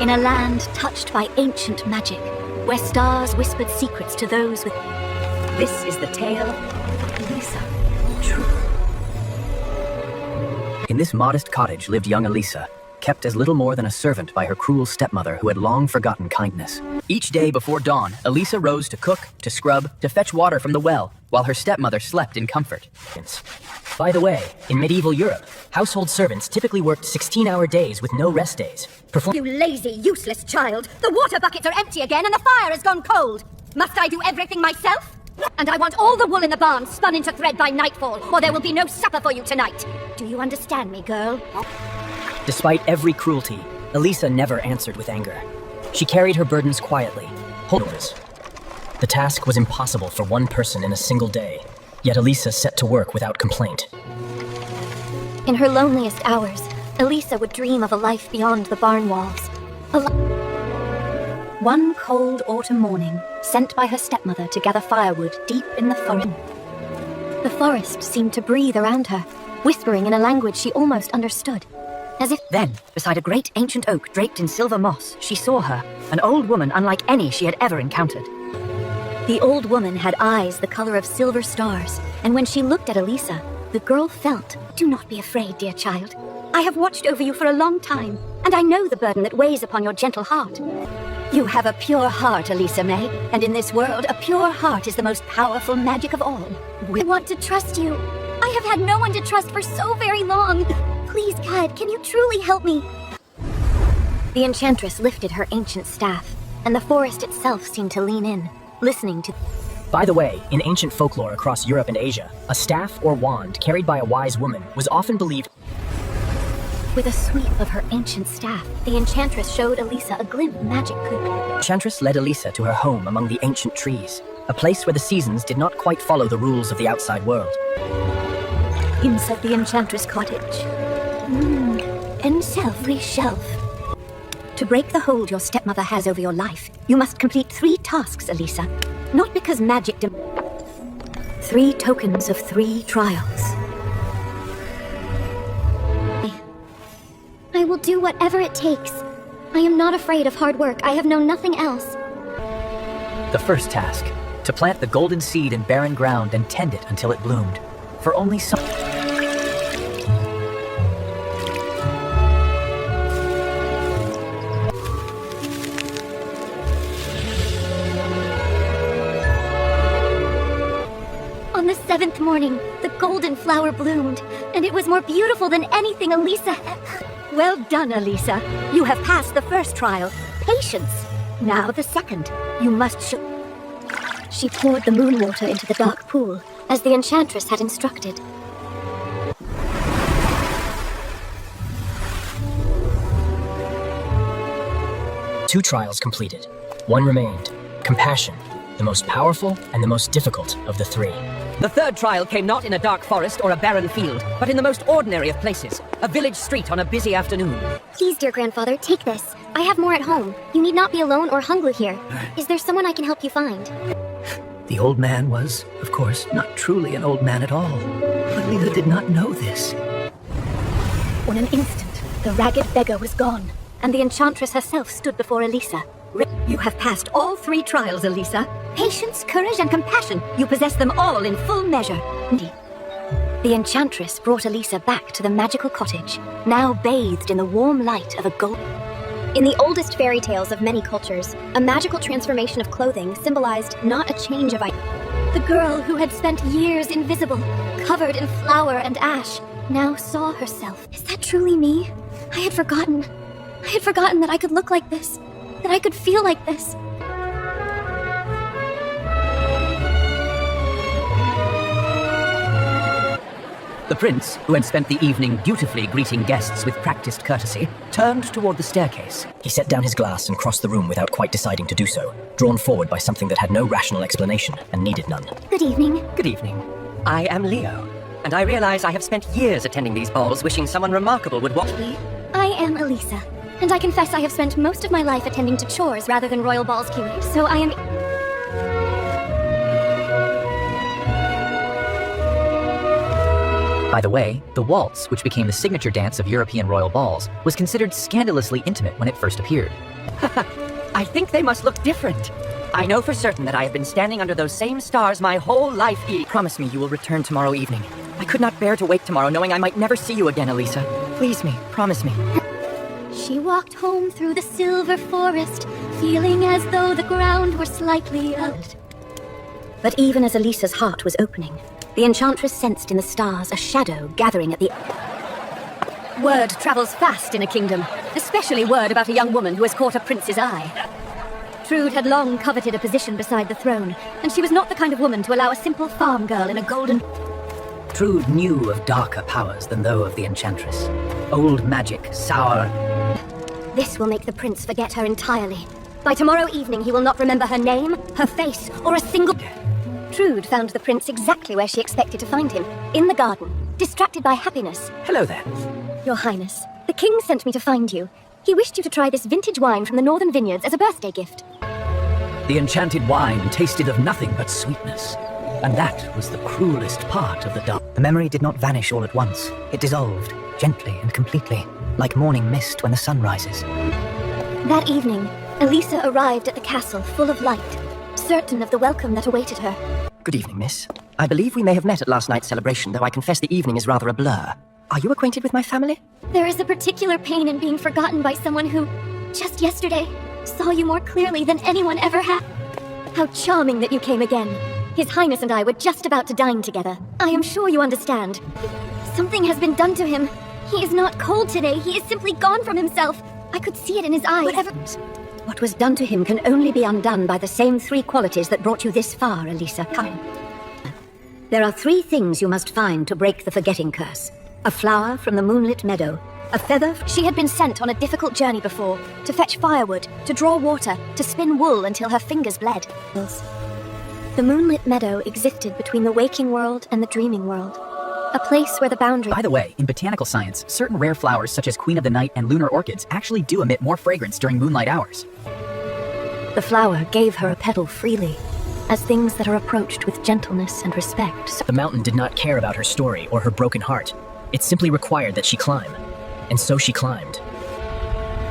in a land touched by ancient magic, where stars whispered secrets to those with... This is the tale of Elisa. True. In this modest cottage lived young Elisa, kept as little more than a servant by her cruel stepmother who had long forgotten kindness. Each day before dawn, Elisa rose to cook, to scrub, to fetch water from the well, while her stepmother slept in comfort. By the way, in medieval Europe, household servants typically worked 16-hour days with no rest days. You lazy, useless child! The water buckets are empty again and the fire has gone cold! Must I do everything myself? And I want all the wool in the barn spun into thread by nightfall, or there will be no supper for you tonight! Do you understand me, girl? Despite every cruelty, Elisa never answered with anger. She carried her burdens quietly, hopeless. The task was impossible for one person in a single day, yet Elisa set to work without complaint. In her loneliest hours, Elisa would dream of a life beyond the barn walls. One cold autumn morning, sent by her stepmother to gather firewood deep in the forest. The forest seemed to breathe around her, whispering in a language she almost understood. As if then, beside a great ancient oak draped in silver moss, she saw her, an old woman unlike any she had ever encountered. The old woman had eyes the color of silver stars, and when she looked at Elisa, the girl felt, "Do not be afraid, dear child. I have watched over you for a long time, and I know the burden that weighs upon your gentle heart. You have a pure heart, Elisa May, and in this world, a pure heart is the most powerful magic of all. I want to trust you. I have had no one to trust for so very long. Please, God, can you truly help me?" The enchantress lifted her ancient staff, and the forest itself seemed to lean in, listening to... By the way, in ancient folklore across Europe and Asia, a staff or wand carried by a wise woman was often believed... With a sweep of her ancient staff, the enchantress showed Elisa a glimpse of magic could... The enchantress led Elisa to her home among the ancient trees, a place where the seasons did not quite follow the rules of the outside world. Inside the enchantress cottage. And selfie shelf. To break the hold your stepmother has over your life, you must complete 3 tasks, Elisa. Not because magic 3 tokens of 3 trials. I will do whatever it takes. I am not afraid of hard work. I have known nothing else. The first task, to plant the golden seed in barren ground and tend it until it bloomed. For only some... On the 7th morning, the golden flower bloomed, and it was more beautiful than anything Elisa... Well done, Elisa. You have passed the first trial. Patience. Now the second. You must show... She poured the moon water into the dark pool, as the enchantress had instructed. Two trials completed. One remained. Compassion, the most powerful and the most difficult of the 3. The third trial came not in a dark forest or a barren field, but in the most ordinary of places, a village street on a busy afternoon. Please, dear grandfather, take this. I have more at home. You need not be alone or hungry here. Is there someone I can help you find? The old man was, of course, not truly an old man at all. But Lila did not know this. In an instant, the ragged beggar was gone, and the enchantress herself stood before Elisa. You have passed all 3 trials, Elisa. Patience, courage, and compassion. You possess them all in full measure. The enchantress brought Elisa back to the magical cottage, now bathed in the warm light of a gold... In the oldest fairy tales of many cultures, a magical transformation of clothing symbolized not a change of identity. The girl who had spent years invisible, covered in flour and ash, now saw herself. Is that truly me? I had forgotten. I had forgotten that I could look like this, that I could feel like this. The prince, who had spent the evening dutifully greeting guests with practiced courtesy, turned toward the staircase. He set down his glass and crossed the room without quite deciding to do so, drawn forward by something that had no rational explanation and needed none. Good evening. Good evening. I am Leo, and I realize I have spent years attending these balls wishing someone remarkable would watch me. I am Elisa, and I confess I have spent most of my life attending to chores rather than royal balls queuing, so I am... By the way, the waltz, which became the signature dance of European royal balls, was considered scandalously intimate when it first appeared. I think they must look different. I know for certain that I have been standing under those same stars my whole life. Promise me you will return tomorrow evening. I could not bear to wake tomorrow knowing I might never see you again, Elisa. Please me, promise me. She walked home through the silver forest, feeling as though the ground were slightly out. But even as Elisa's heart was opening, the enchantress sensed in the stars a shadow gathering at the... Word travels fast in a kingdom, especially word about a young woman who has caught a prince's eye. Trude had long coveted a position beside the throne, and she was not the kind of woman to allow a simple farm girl in a golden... Trude knew of darker powers than those of the enchantress. Old magic, sour... This will make the prince forget her entirely. By tomorrow evening, he will not remember her name, her face, or a single... Trude found the prince exactly where she expected to find him, in the garden, distracted by happiness. Hello there. Your Highness, the king sent me to find you. He wished you to try this vintage wine from the northern vineyards as a birthday gift. The enchanted wine tasted of nothing but sweetness. And that was the cruelest part of the dark. The memory did not vanish all at once. It dissolved, gently and completely, like morning mist when the sun rises. That evening, Elisa arrived at the castle full of light, certain of the welcome that awaited her. Good evening, miss. I believe we may have met at last night's celebration, though I confess the evening is rather a blur. Are you acquainted with my family? There is a particular pain in being forgotten by someone who, just yesterday, saw you more clearly than anyone ever had. How charming that you came again. His Highness and I were just about to dine together. I am sure you understand. Something has been done to him. He is not cold today. He is simply gone from himself. I could see it in his eyes. What was done to him can only be undone by the same three qualities that brought you this far, Elisa. Come. There are three things you must find to break the forgetting curse. A flower from the moonlit meadow, a feather... She had been sent on a difficult journey before, to fetch firewood, to draw water, to spin wool until her fingers bled. The moonlit meadow existed between the waking world and the dreaming world. A place where the boundary... By the way, in botanical science, certain rare flowers such as Queen of the Night and lunar orchids actually do emit more fragrance during moonlight hours. The flower gave her a petal freely, as things that are approached with gentleness and respect. The mountain did not care about her story or her broken heart. It simply required that she climb. And so she climbed.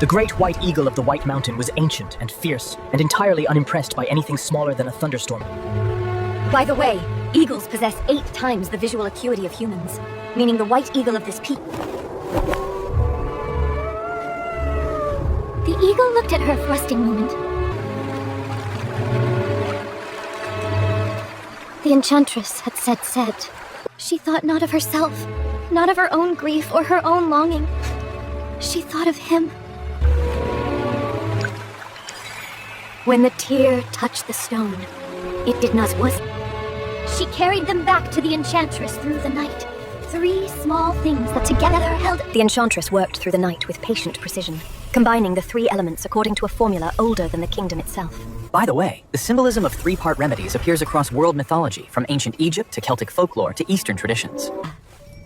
The great white eagle of the White Mountain was ancient and fierce, and entirely unimpressed by anything smaller than a thunderstorm. By the way, eagles possess 8 times the visual acuity of humans, meaning the white eagle of this peak. The eagle looked at her for a resting moment. The enchantress had said. She thought not of herself, not of her own grief or her own longing. She thought of him. When the tear touched the stone, it did not was. She carried them back to the enchantress through the night. 3 small things that together held... The enchantress worked through the night with patient precision, combining the 3 elements according to a formula older than the kingdom itself. By the way, the symbolism of 3-part remedies appears across world mythology, from ancient Egypt to Celtic folklore to Eastern traditions.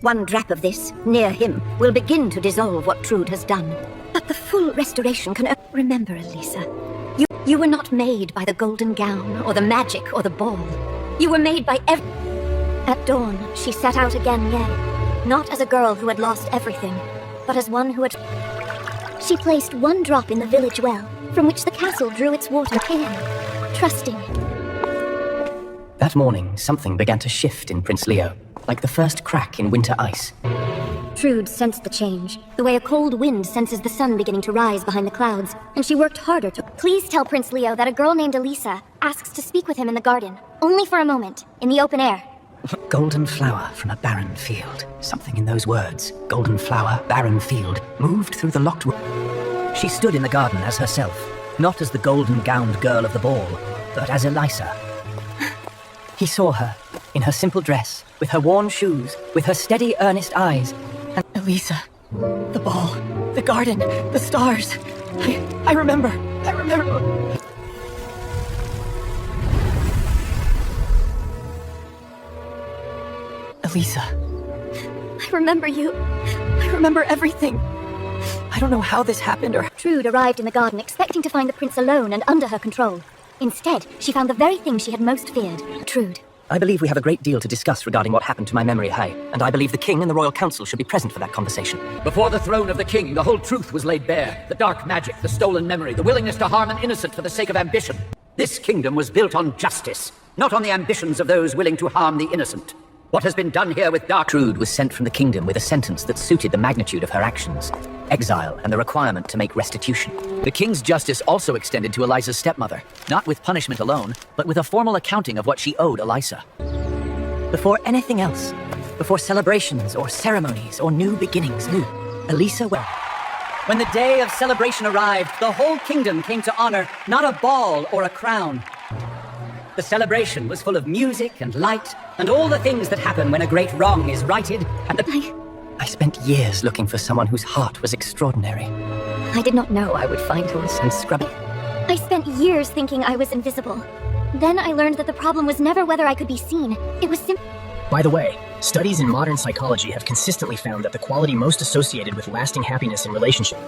1 drop of this, near him, will begin to dissolve what Trude has done. But the full restoration can... Remember, Elisa, you were not made by the golden gown, or the magic, or the ball. You were made by At dawn, she set out again, not as a girl who had lost everything, but as one who had... She placed 1 drop in the village well, from which the castle drew its water clear, trusting. That morning, something began to shift in Prince Leo, like the first crack in winter ice. Trude sensed the change, the way a cold wind senses the sun beginning to rise behind the clouds, and she worked harder to... Please tell Prince Leo that a girl named Elisa asks to speak with him in the garden, only for a moment, in the open air. Golden flower from a barren field. Something in those words, golden flower, barren field, moved through the locked room. She stood in the garden as herself, not as the golden-gowned girl of the ball, but as Elisa. He saw her, in her simple dress, with her worn shoes, with her steady, earnest eyes. And Elisa, the ball, the garden, the stars. I remember. Elisa. I remember you. I remember everything. I don't know how this happened or... Trude arrived in the garden expecting to find the prince alone and under her control. Instead, she found the very thing she had most feared. Trude, I believe we have a great deal to discuss regarding what happened to my memory high, and I believe the king and the royal council should be present for that conversation. Before the throne of the king, the whole truth was laid bare. The dark magic, the stolen memory, the willingness to harm an innocent for the sake of ambition. This kingdom was built on justice, not on the ambitions of those willing to harm the innocent. What has been done here with Gertrude was sent from the kingdom with a sentence that suited the magnitude of her actions: exile and the requirement to make restitution. The king's justice also extended to Eliza's stepmother, not with punishment alone, but with a formal accounting of what she owed Eliza. Before anything else, before celebrations or ceremonies or new beginnings, Elisa wept. When the day of celebration arrived, the whole kingdom came to honor not a ball or a crown. The celebration was full of music and light, and all the things that happen when a great wrong is righted, and I spent years looking for someone whose heart was extraordinary. I did not know I would find her. And scrubbing. I spent years thinking I was invisible. Then I learned that the problem was never whether I could be seen. It was simply... By the way, studies in modern psychology have consistently found that the quality most associated with lasting happiness in relationships